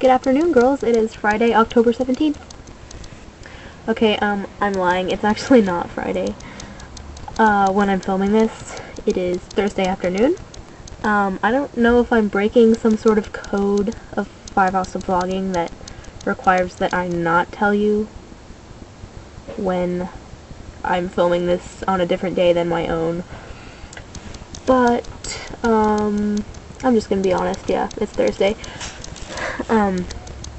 Good afternoon, girls. It is Friday, October 17th. Okay, I'm lying. It's actually not Friday. When I'm filming this, it is Thursday afternoon. I don't know if I'm breaking some sort of code of 5 Hours of Vlogging that requires that I not tell you when I'm filming this on a different day than my own. But, I'm just gonna be honest, yeah, it's Thursday.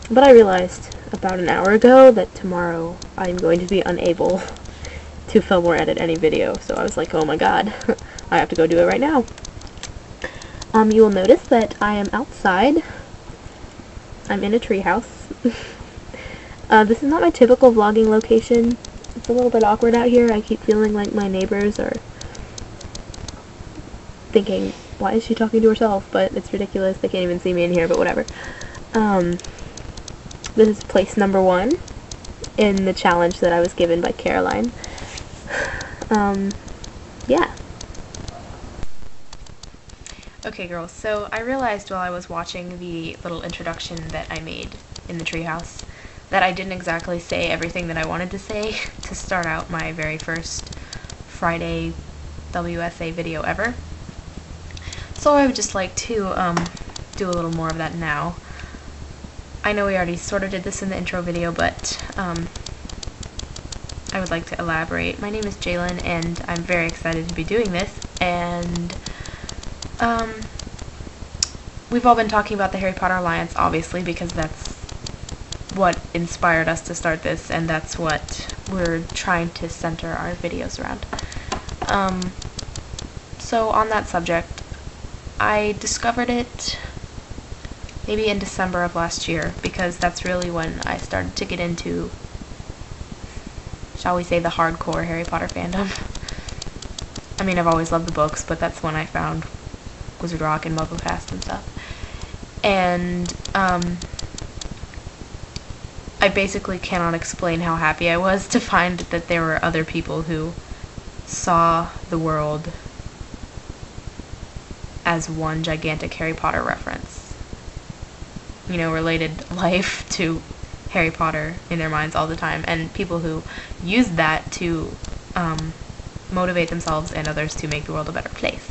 But I realized about an hour ago that tomorrow I'm going to be unable to film or edit any video, so I was like, oh my god, I have to go do it right now. You will notice that I am outside. I'm in a treehouse. This is not my typical vlogging location. It's a little bit awkward out here. I keep feeling like my neighbors are thinking, why is she talking to herself? But it's ridiculous. They can't even see me in here, but whatever. This is place number 1 in the challenge that I was given by Caroline. Yeah. Okay, girls, so I realized while I was watching the little introduction that I made in the treehouse that I didn't exactly say everything that I wanted to say to start out my very first Friday WSA video ever. So I would just like to do a little more of that now. I know we already sort of did this in the intro video, but I would like to elaborate. My name is Jalen, and I'm very excited to be doing this, and we've all been talking about the Harry Potter Alliance, obviously, because that's what inspired us to start this, and that's what we're trying to center our videos around. So on that subject, I discovered it maybe in December of last year, because that's really when I started to get into, shall we say, the hardcore Harry Potter fandom. I mean, I've always loved the books, but that's when I found Wizard Rock and MuggleCast and stuff. And I basically cannot explain how happy I was to find that there were other people who saw the world as one gigantic Harry Potter reference. You know, related life to Harry Potter in their minds all the time, and people who use that to motivate themselves and others to make the world a better place.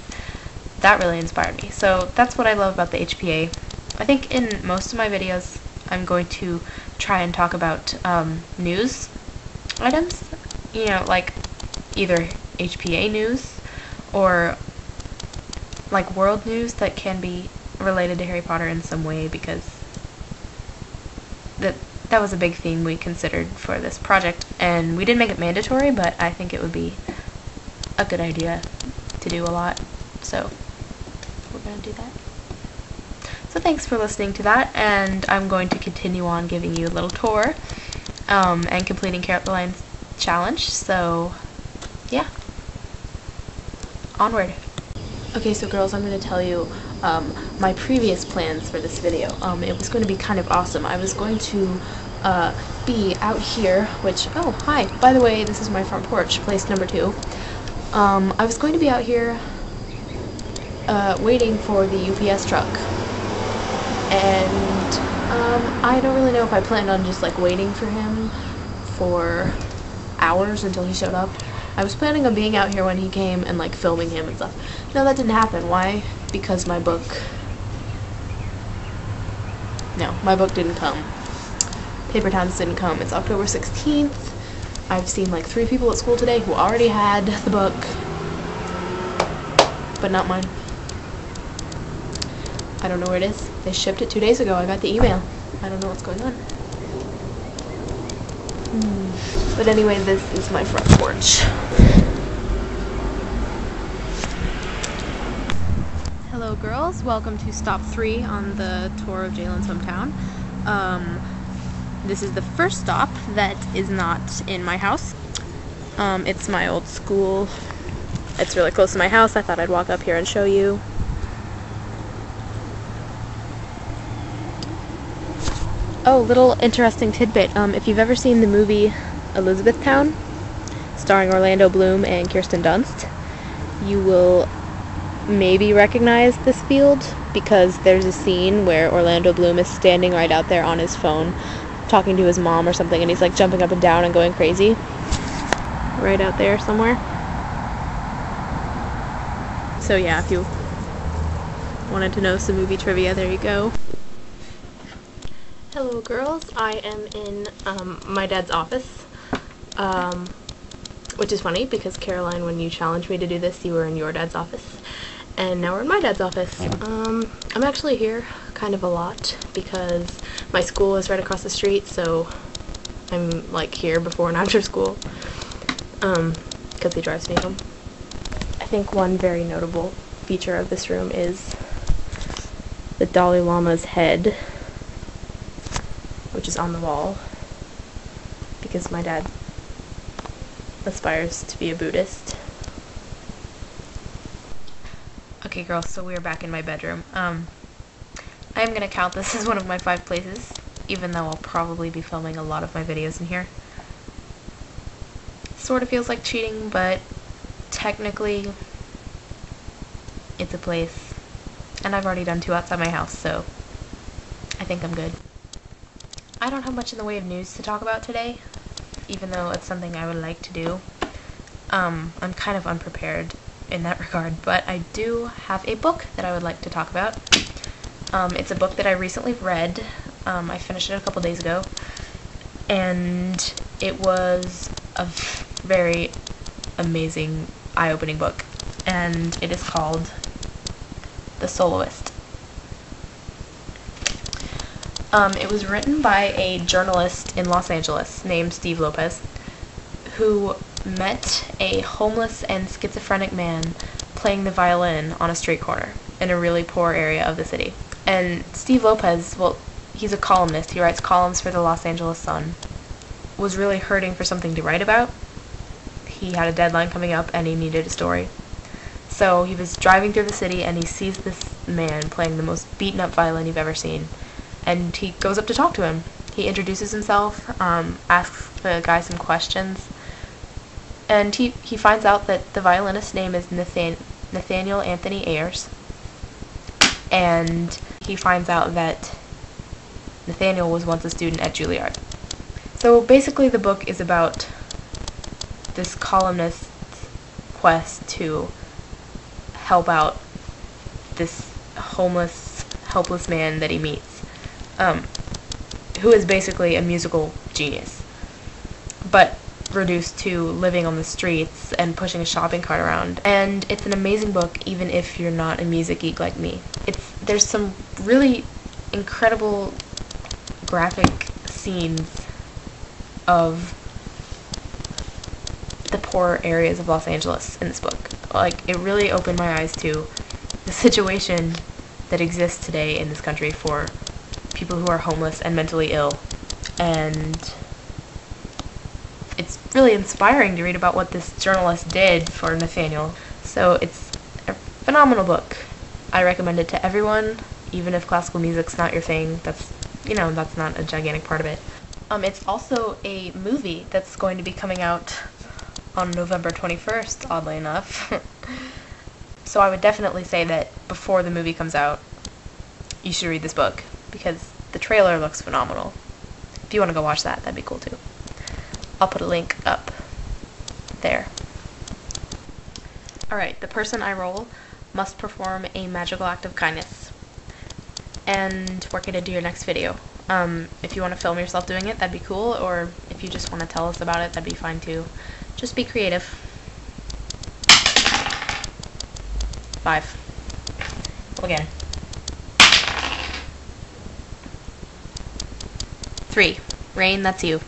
That really inspired me. So that's what I love about the HPA. I think in most of my videos I'm going to try and talk about news items, you know, like either HPA news or like world news that can be related to Harry Potter in some way, because that was a big theme we considered for this project, and we didn't make it mandatory, but I think it would be a good idea to do a lot, so we're going to do that. So thanks for listening to that, and I'm going to continue on giving you a little tour and completing Caroline's challenge, so yeah, onward. Okay, so girls, I'm going to tell you my previous plans for this video. It was going to be kind of awesome. I was going to be out here, which, oh, hi, by the way, this is my front porch, place number 2. I was going to be out here waiting for the UPS truck, and I don't really know if I planned on just like waiting for him for hours until he showed up. I was planning on being out here when he came and like filming him and stuff. No, that didn't happen. Why? Because my book didn't come. Paper Towns didn't come. It's October 16th. I've seen like 3 people at school today who already had the book, but not mine. I don't know where it is. They shipped it 2 days ago. I got the email. I don't know what's going on. But anyway, this is my front porch. Hello girls, welcome to stop 3 on the tour of Jalen's hometown. This is the first stop that is not in my house. It's my old school. It's really close to my house. I thought I'd walk up here and show you. Oh, little interesting tidbit. If you've ever seen the movie Elizabethtown, starring Orlando Bloom and Kirsten Dunst, you will maybe recognize this field. because there's a scene where Orlando Bloom is standing right out there on his phone talking to his mom or something, and he's like jumping up and down and going crazy. Right out there somewhere. So yeah, if you wanted to know some movie trivia, there you go. Hello girls, I am in my dad's office, which is funny because Caroline, when you challenged me to do this, you were in your dad's office, and now we're in my dad's office. I'm actually here kind of a lot because my school is right across the street, so I'm like here before and after school, because he drives me home. I think one very notable feature of this room is the Dalai Lama's head, which is on the wall, because my dad aspires to be a Buddhist. Okay girls, so we're back in my bedroom. I'm gonna count this as one of my 5 places, even though I'll probably be filming a lot of my videos in here. Sort of feels like cheating, but technically it's a place, and I've already done 2 outside my house, so I think I'm good. I don't have much in the way of news to talk about today, even though it's something I would like to do. I'm kind of unprepared in that regard, but I do have a book that I would like to talk about. It's a book that I recently read. I finished it a couple days ago, and it was a very amazing, eye-opening book, and it is called The Soloist. It was written by a journalist in Los Angeles named Steve Lopez, who met a homeless and schizophrenic man playing the violin on a street corner in a really poor area of the city. And Steve Lopez, well, he's a columnist, he writes columns for the Los Angeles Sun, was really hurting for something to write about. He had a deadline coming up and he needed a story. So he was driving through the city and he sees this man playing the most beaten up violin you've ever seen. And he goes up to talk to him. He introduces himself, asks the guy some questions, and he finds out that the violinist's name is Nathaniel Anthony Ayers, and he finds out that Nathaniel was once a student at Juilliard. So basically the book is about this columnist's quest to help out this homeless, helpless man that he meets, who is basically a musical genius, but reduced to living on the streets and pushing a shopping cart around. And it's an amazing book even if you're not a music geek like me. There's some really incredible graphic scenes of the poor areas of Los Angeles in this book. Like, it really opened my eyes to the situation that exists today in this country for people who are homeless and mentally ill, and it's really inspiring to read about what this journalist did for Nathaniel. So it's a phenomenal book. I recommend it to everyone, even if classical music's not your thing. That's not a gigantic part of it. It's also a movie that's going to be coming out on November 21st, oddly enough. So I would definitely say that before the movie comes out, you should read this book, because the trailer looks phenomenal. If you want to go watch that, that'd be cool too. I'll put a link up there. Alright, the person I roll must perform a magical act of kindness and work it into your next video. If you want to film yourself doing it, that'd be cool, or if you just want to tell us about it, that'd be fine too. Just be creative. 5. Well, again. 3. Rain, that's you.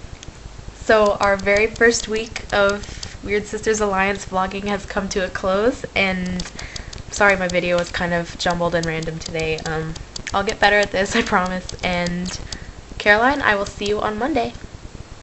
So our very first week of Weird Sisters Alliance vlogging has come to a close, and sorry my video was kind of jumbled and random today. I'll get better at this, I promise, and Caroline, I will see you on Monday.